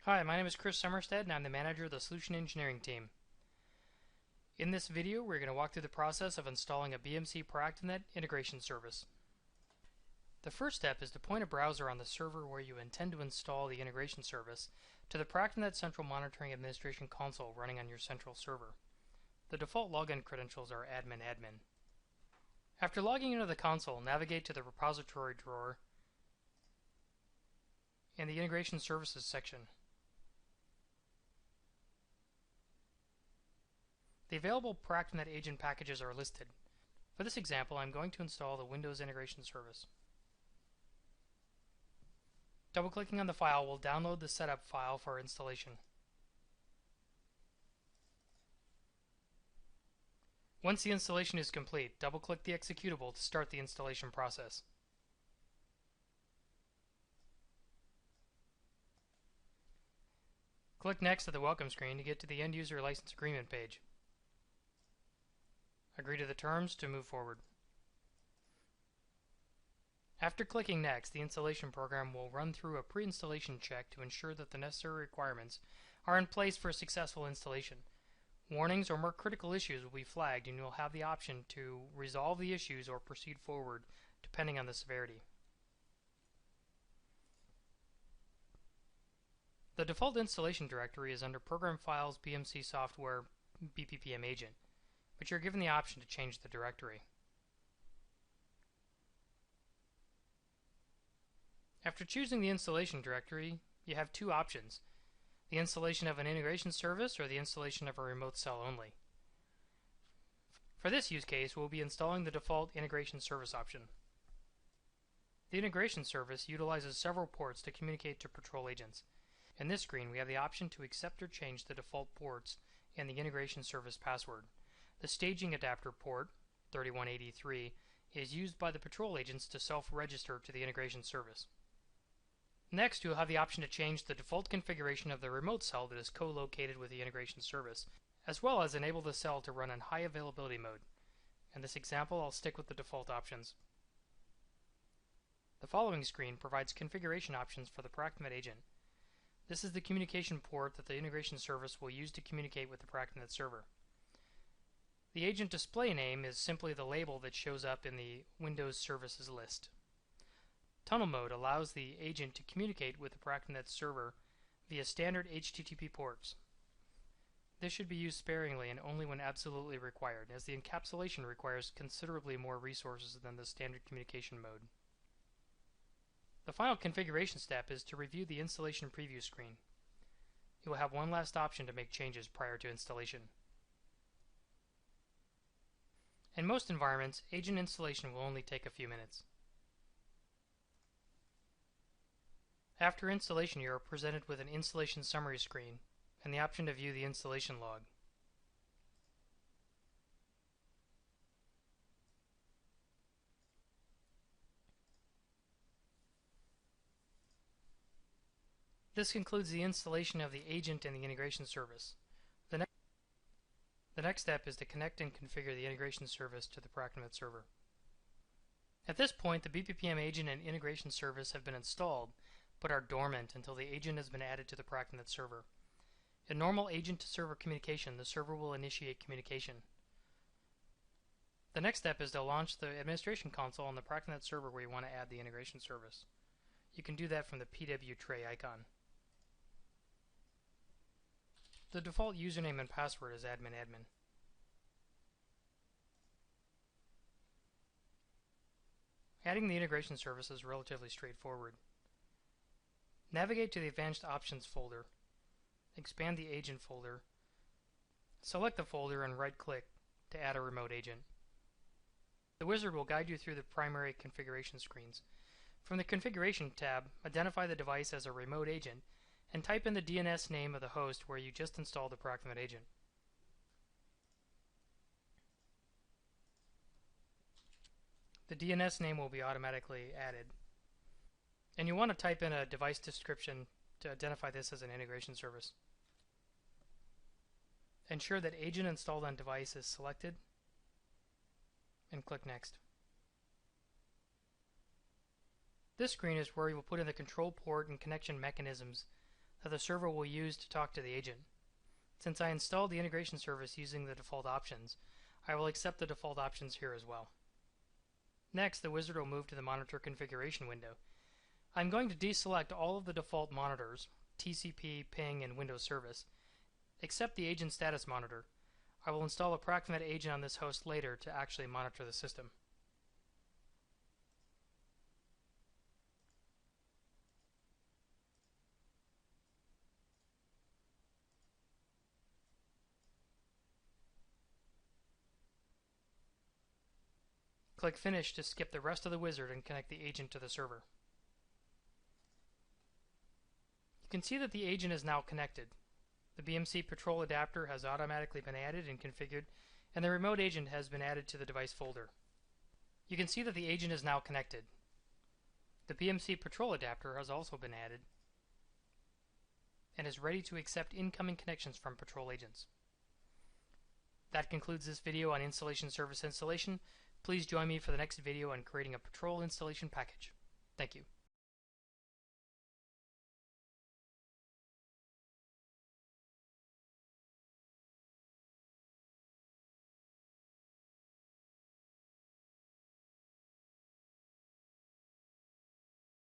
Hi, my name is Chris Summerstead and I'm the manager of the Solution Engineering team. In this video, we're going to walk through the process of installing a BMC ProactiveNet Integration Service. The first step is to point a browser on the server where you intend to install the integration service to the ProactiveNet Central Monitoring Administration console running on your central server. The default login credentials are admin. After logging into the console, navigate to the repository drawer and the Integration Services section. The available ProactiveNet agent packages are listed. For this example, I'm going to install the Windows Integration Service. Double-clicking on the file will download the setup file for installation. Once the installation is complete, double-click the executable to start the installation process. Click Next at the welcome screen to get to the End User License Agreement page. Agree to the terms to move forward. After clicking Next, the installation program will run through a pre-installation check to ensure that the necessary requirements are in place for a successful installation. Warnings or more critical issues will be flagged, and you will have the option to resolve the issues or proceed forward depending on the severity. The default installation directory is under Program Files BMC Software BPPM Agent, but you're given the option to change the directory. After choosing the installation directory, you have two options: the installation of an integration service or the installation of a remote cell only. For this use case, we'll be installing the default integration service option. The integration service utilizes several ports to communicate to patrol agents. In this screen, we have the option to accept or change the default ports and the integration service password. The staging adapter port, 3183, is used by the patrol agents to self-register to the integration service. Next, you'll have the option to change the default configuration of the remote cell that is co-located with the integration service, as well as enable the cell to run in high availability mode. In this example, I'll stick with the default options. The following screen provides configuration options for the ProactiveNet agent. This is the communication port that the integration service will use to communicate with the ProactiveNet server. The agent display name is simply the label that shows up in the Windows Services list. Tunnel mode allows the agent to communicate with the ProactiveNet server via standard HTTP ports. This should be used sparingly and only when absolutely required, as the encapsulation requires considerably more resources than the standard communication mode. The final configuration step is to review the installation preview screen. You will have one last option to make changes prior to installation. In most environments, agent installation will only take a few minutes. After installation, you are presented with an installation summary screen and the option to view the installation log. This concludes the installation of the agent and the integration service. The next step is to connect and configure the integration service to the ProactiveNet server. At this point, the BPPM agent and integration service have been installed, but are dormant until the agent has been added to the ProactiveNet server. In normal agent-to-server communication, the server will initiate communication. The next step is to launch the administration console on the ProactiveNet server where you want to add the integration service. You can do that from the PW tray icon. The default username and password is admin. Adding the integration service is relatively straightforward. Navigate to the Advanced Options folder, expand the Agent folder, select the folder and right-click to add a remote agent. The wizard will guide you through the primary configuration screens. From the Configuration tab, identify the device as a remote agent and type in the DNS name of the host where you just installed the ProactiveNet agent. The DNS name will be automatically added. And you want to type in a device description to identify this as an integration service. Ensure that agent installed on device is selected and click Next. This screen is where you will put in the control port and connection mechanisms that the server will use to talk to the agent. Since I installed the integration service using the default options, I will accept the default options here as well. Next, the wizard will move to the monitor configuration window. I'm going to deselect all of the default monitors, TCP, ping, and Windows Service, except the agent status monitor. I will install a ProactiveNet agent on this host later to actually monitor the system. Click Finish to skip the rest of the wizard and connect the agent to the server. You can see that the agent is now connected. The BMC Patrol adapter has automatically been added and configured, and the remote agent has been added to the device folder. You can see that the agent is now connected. The BMC Patrol adapter has also been added and is ready to accept incoming connections from patrol agents. That concludes this video on installation service installation. Please join me for the next video on creating a patrol installation package. Thank you.